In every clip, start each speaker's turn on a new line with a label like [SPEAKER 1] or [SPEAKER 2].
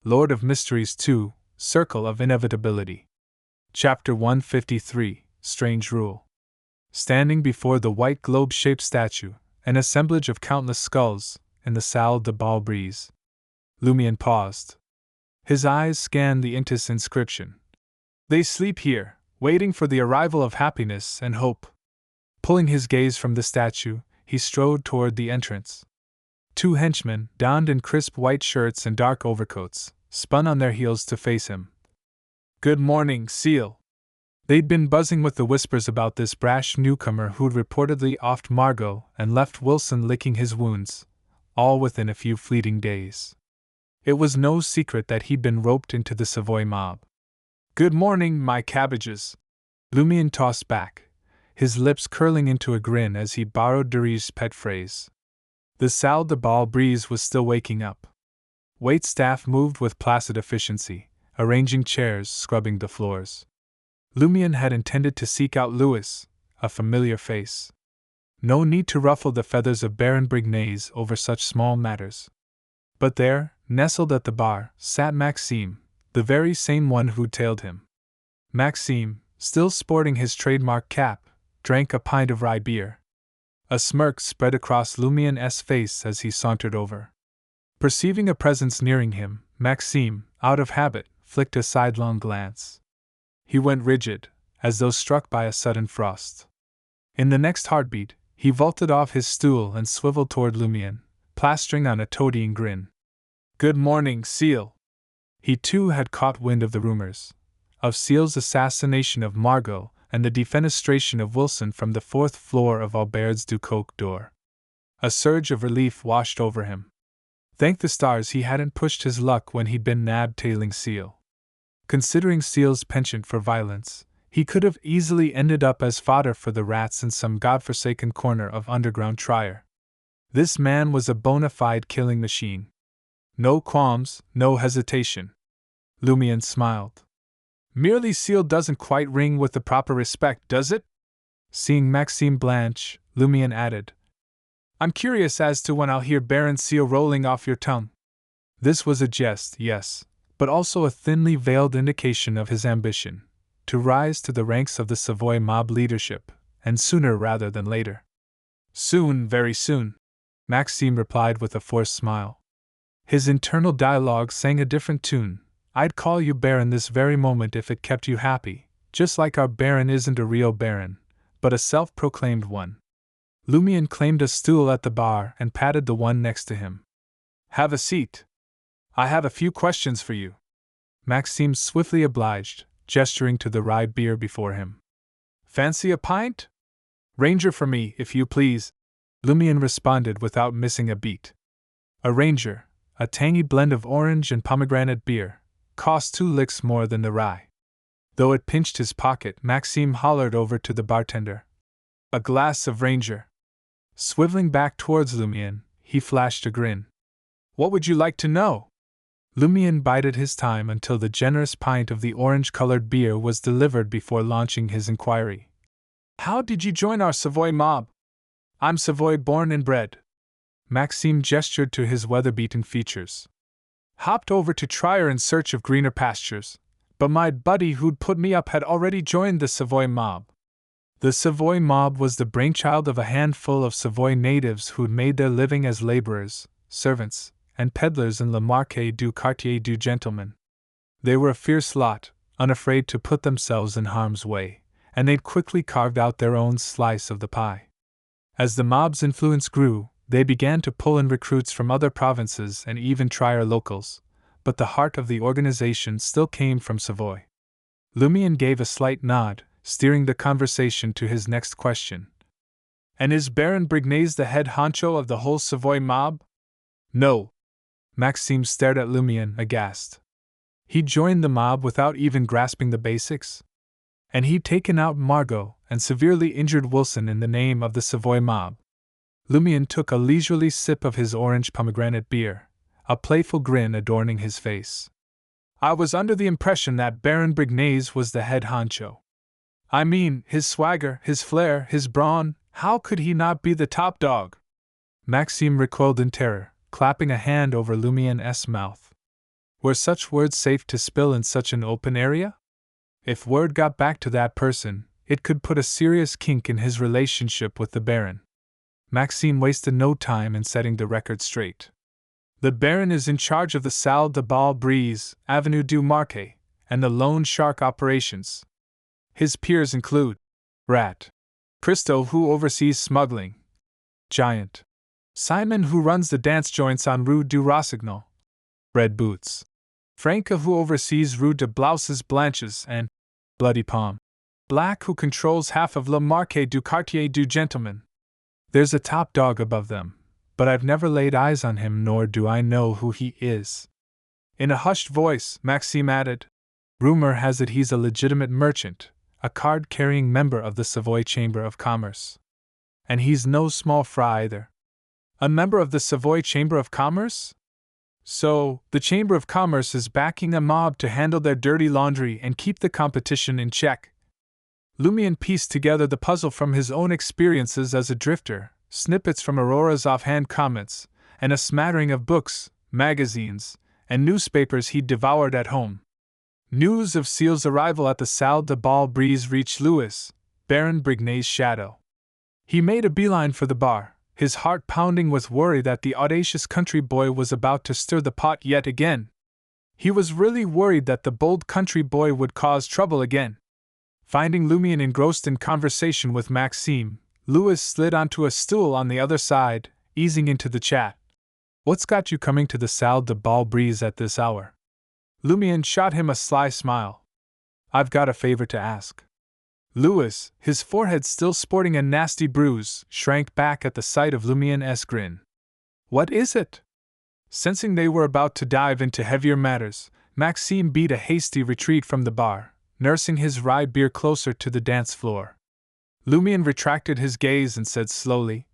[SPEAKER 1] Lord of Mysteries 2, Circle-of-Inevitability. Chapter 153, Strange Rule. Standing before the white globe-shaped statue, an assemblage of countless skulls, in the salle de bal breeze, Lumion paused. His eyes scanned the Intis inscription. They sleep here, waiting for the arrival of happiness and hope. Pulling his gaze from the statue, he strode toward the entrance. Two henchmen, donned in crisp white shirts and dark overcoats, spun on their heels to face him. "Good morning, Seal." They'd been buzzing with the whispers about this brash newcomer who'd reportedly offed Margot and left Wilson licking his wounds, all within a few fleeting days. It was no secret that he'd been roped into the Savoy mob. "Good morning, my cabbages." Lumion tossed back, his lips curling into a grin as he borrowed Derige's pet phrase. The salle de bal breeze was still waking up. Waitstaff moved with placid efficiency, arranging chairs, scrubbing the floors. Lumion had intended to seek out Louis, a familiar face. No need to ruffle the feathers of Baron Brignaise over such small matters. But there, nestled at the bar, sat Maxime, the very same one who'd tailed him. Maxime, still sporting his trademark cap, drank a pint of rye beer. A smirk spread across Lumion's face as he sauntered over. Perceiving a presence nearing him, Maxime, out of habit, flicked a sidelong glance. He went rigid, as though struck by a sudden frost. In the next heartbeat, he vaulted off his stool and swiveled toward Lumion, plastering on a toadying grin. "Good morning, Seal." He too had caught wind of the rumors, of Seal's assassination of Margot and the defenestration of Wilson from the fourth floor of Albert's Ducoque door. A surge of relief washed over him. Thank the stars he hadn't pushed his luck when he'd been nabbed tailing Seal. Considering Seal's penchant for violence, he could have easily ended up as fodder for the rats in some godforsaken corner of underground Trier. This man was a bona fide killing machine. No qualms, no hesitation. Lumion smiled. "Merely Seal doesn't quite ring with the proper respect, does it?" Seeing Maxime blanch, Lumion added, "I'm curious as to when I'll hear Baron Seal rolling off your tongue." This was a jest, yes, but also a thinly veiled indication of his ambition to rise to the ranks of the Savoy mob leadership, and sooner rather than later. "Soon, very soon," Maxime replied with a forced smile. His internal dialogue sang a different tune. "I'd call you Baron this very moment if it kept you happy, just like our Baron isn't a real Baron, but a self-proclaimed one." Lumion claimed a stool at the bar and patted the one next to him. "Have a seat. I have a few questions for you." Maxime swiftly obliged, gesturing to the rye beer before him. "Fancy a pint?" "Ranger for me, if you please," Lumion responded without missing a beat. A Ranger, a tangy blend of orange and pomegranate beer, cost 2 licks more than the rye. Though it pinched his pocket, Maxime hollered over to the bartender, "A glass of Ranger." Swiveling back towards Lumion, he flashed a grin. "What would you like to know?" Lumion bided his time until the generous pint of the orange-colored beer was delivered before launching his inquiry. "How did you join our Savoy mob?" "I'm Savoy born and bred." Maxime gestured to his weather-beaten features. "Hopped over to Trier in search of greener pastures, but my buddy who'd put me up had already joined the Savoy mob." The Savoy mob was the brainchild of a handful of Savoy natives who'd made their living as laborers, servants, and peddlers in Le Marché du Quartier du Gentleman. They were a fierce lot, unafraid to put themselves in harm's way, and they'd quickly carved out their own slice of the pie. As the mob's influence grew, they began to pull in recruits from other provinces and even Trier locals, but the heart of the organization still came from Savoy. Lumion gave a slight nod, steering the conversation to his next question. "And is Baron Brignaise the head honcho of the whole Savoy mob?" "No." Maxime stared at Lumion, aghast. He joined the mob without even grasping the basics? And he'd taken out Margot and severely injured Wilson in the name of the Savoy mob. Lumion took a leisurely sip of his orange pomegranate beer, a playful grin adorning his face. "I was under the impression that Baron Brignaise was the head honcho. I mean, his swagger, his flair, his brawn, how could he not be the top dog?" Maxime recoiled in terror, clapping a hand over Lumion's mouth. Were such words safe to spill in such an open area? If word got back to that person, it could put a serious kink in his relationship with the Baron. Maxime wasted no time in setting the record straight. The Baron is in charge of the Salle de Bal Brise, Avenue du Marquet, and the Loan Shark operations. His peers include Rat Christo, who oversees smuggling, Giant Simon, who runs the dance joints on Rue du Rossignol, Red Boots Franca, who oversees Rue de Blouses Blanches, and Bloody Palm Black, who controls half of Le Marquet du Quartier du Gentleman. There's a top dog above them, but I've never laid eyes on him, nor do I know who he is. In a hushed voice, Maxime added, Rumor has it he's a legitimate merchant, a card-carrying member of the Savoy Chamber of Commerce. And he's no small fry either. A member of the Savoy Chamber of Commerce? So, the Chamber of Commerce is backing a mob to handle their dirty laundry and keep the competition in check. Lumian pieced together the puzzle from his own experiences as a drifter, snippets from Aurora's offhand comments, and a smattering of books, magazines, and newspapers he'd devoured at home. News of Seal's arrival at the Salle de Bal Brise reached Louis, Baron Brignay's shadow. He made a beeline for the bar, his heart pounding with worry that the audacious country boy was about to stir the pot yet again. He was really worried that the bold country boy would cause trouble again. Finding Lumian engrossed in conversation with Maxime, Louis slid onto a stool on the other side, easing into the chat. What's got you coming to the Salle de Bal Brise at this hour? Lumian shot him a sly smile. I've got a favor to ask. Louis, his forehead still sporting a nasty bruise, shrank back at the sight of Lumian's grin. What is it? Sensing they were about to dive into heavier matters, Maxime beat a hasty retreat from the bar, nursing his rye beer closer to the dance floor. Lumian retracted his gaze and said slowly,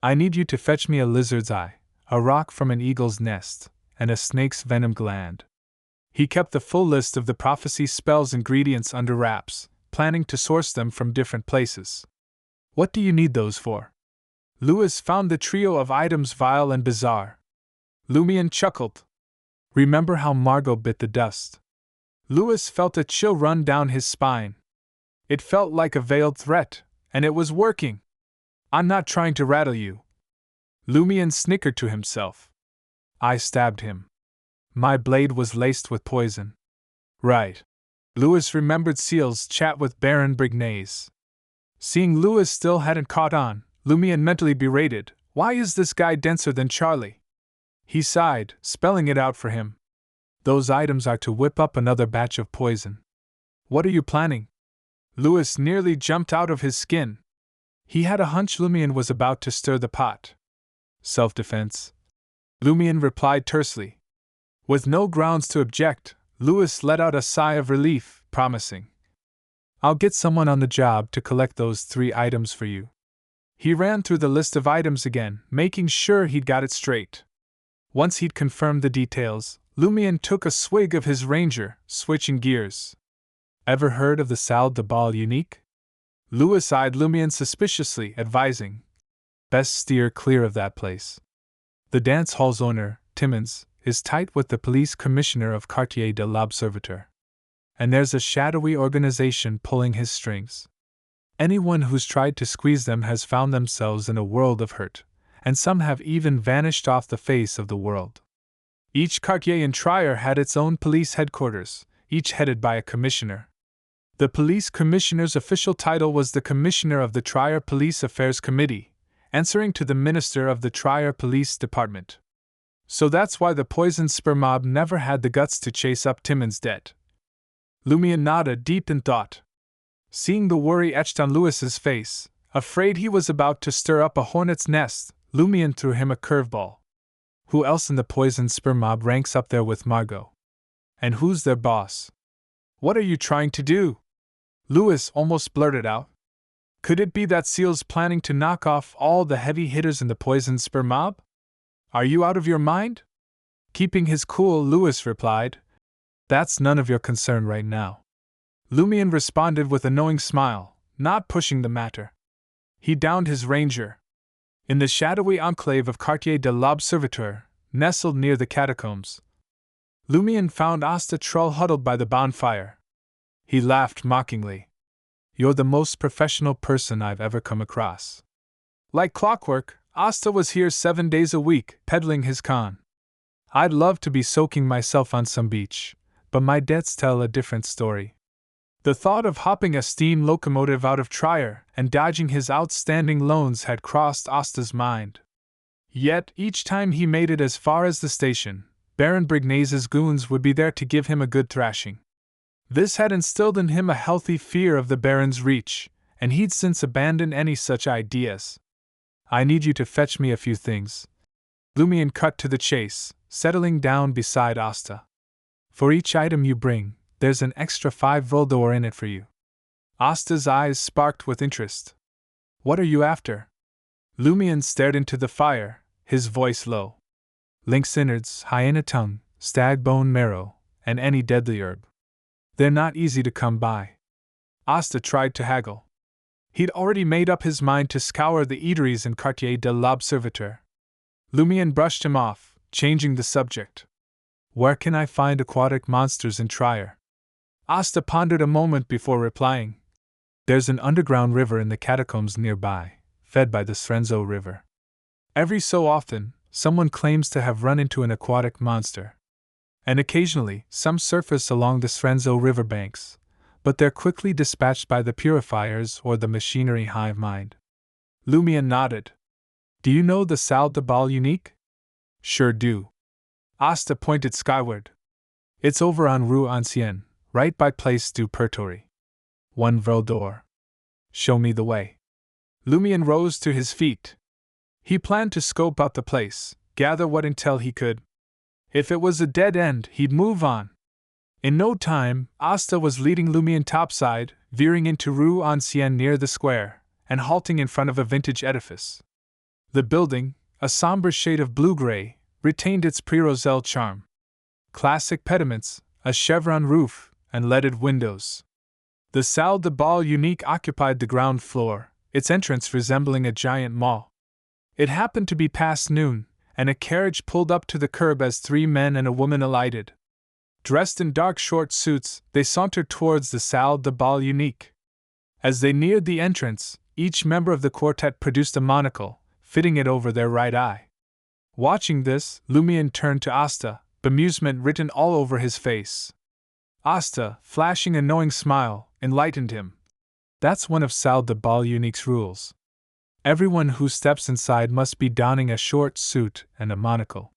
[SPEAKER 1] I need you to fetch me a lizard's eye, a rock from an eagle's nest, and a snake's venom gland. He kept the full list of the prophecy spell's ingredients under wraps, planning to source them from different places. What do you need those for? Louis found the trio of items vile and bizarre. Lumian chuckled. Remember how Margot bit the dust? Louis felt a chill run down his spine. It felt like a veiled threat, and it was working. I'm not trying to rattle you. Lumian snickered to himself. I stabbed him. My blade was laced with poison. Right. Louis remembered Seal's chat with Baron Brignay. Seeing Louis still hadn't caught on, Lumian mentally berated, why is this guy denser than Charlie? He sighed, spelling it out for him. Those items are to whip up another batch of poison. What are you planning? Louis nearly jumped out of his skin. He had a hunch Lumian was about to stir the pot. Self-defense. Lumian replied tersely. With no grounds to object, Louis let out a sigh of relief, promising, I'll get someone on the job to collect those 3 items for you. He ran through the list of items again, making sure he'd got it straight. Once he'd confirmed the details, Lumian took a swig of his Ranger, switching gears. Ever heard of the Salle de Bal Unique? Louis eyed Lumian suspiciously, advising, best steer clear of that place. The dance hall's owner, Timmins, is tight with the police commissioner of Quartier de l'Observateur. And there's a shadowy organization pulling his strings. Anyone who's tried to squeeze them has found themselves in a world of hurt, and some have even vanished off the face of the world. Each quartier in Trier had its own police headquarters, each headed by a commissioner. The police commissioner's official title was the Commissioner of the Trier Police Affairs Committee, answering to the Minister of the Trier Police Department. So that's why the poison spur mob never had the guts to chase up Timmins dead. Lumian nodded, deep in thought. Seeing the worry etched on Louis's face, afraid he was about to stir up a hornet's nest, Lumian threw him a curveball. Who else in the poison spur mob ranks up there with Margot? And who's their boss? What are you trying to do? Louis almost blurted out. Could it be that Seal's planning to knock off all the heavy hitters in the poison spur mob? Are you out of your mind? Keeping his cool, Louis replied, That's none of your concern right now. Lumian responded with a knowing smile, not pushing the matter. He downed his Ranger. In the shadowy enclave of Quartier de l'Observateur, nestled near the catacombs, Lumion found Asta Troll huddled by the bonfire. He laughed mockingly. You're the most professional person I've ever come across. Like clockwork, Asta was here 7 days a week, peddling his con. I'd love to be soaking myself on some beach, but my debts tell a different story. The thought of hopping a steam locomotive out of Trier and dodging his outstanding loans had crossed Asta's mind. Yet, each time he made it as far as the station, Baron Brignaise's goons would be there to give him a good thrashing. This had instilled in him a healthy fear of the Baron's reach, and he'd since abandoned any such ideas. I need you to fetch me a few things. Lumion cut to the chase, settling down beside Asta. For each item you bring, there's an extra 5 Voldor in it for you. Asta's eyes sparked with interest. What are you after? Lumion stared into the fire, his voice low. Lynx innards, hyena tongue, stag bone marrow, and any deadly herb. They're not easy to come by. Asta tried to haggle. He'd already made up his mind to scour the eateries in Quartier de l'Observateur. Lumion brushed him off, changing the subject. Where can I find aquatic monsters in Trier? Asta pondered a moment before replying. There's an underground river in the catacombs nearby, fed by the Srenzo River. Every so often, someone claims to have run into an aquatic monster. And occasionally, some surface along the Srenzo River banks, but they're quickly dispatched by the purifiers or the machinery hive mind. Lumion nodded. Do you know the Salle de Bal Unique? Sure do. Asta pointed skyward. It's over on Rue Ancienne, right by Place du Purtori. 1 Voldor. Show me the way. Lumion rose to his feet. He planned to scope out the place, gather what intel he could. If it was a dead end, he'd move on. In no time, Asta was leading Lumion topside, veering into Rue Ancienne near the square, and halting in front of a vintage edifice. The building, a somber shade of blue-gray, retained its pre-Roselle charm. Classic pediments, a chevron roof, and leaded windows. The Salle de Bal Unique occupied the ground floor, its entrance resembling a giant maw. It happened to be past noon, and a carriage pulled up to the curb as 3 men and a woman alighted. Dressed in dark short suits, they sauntered towards the Salle de Bal Unique. As they neared the entrance, each member of the quartet produced a monocle, fitting it over their right eye. Watching this, Lumion turned to Asta, bemusement written all over his face. Asta, flashing a knowing smile, enlightened him. That's one of Salle de Bal Unique's rules. Everyone who steps inside must be donning a short suit and a monocle.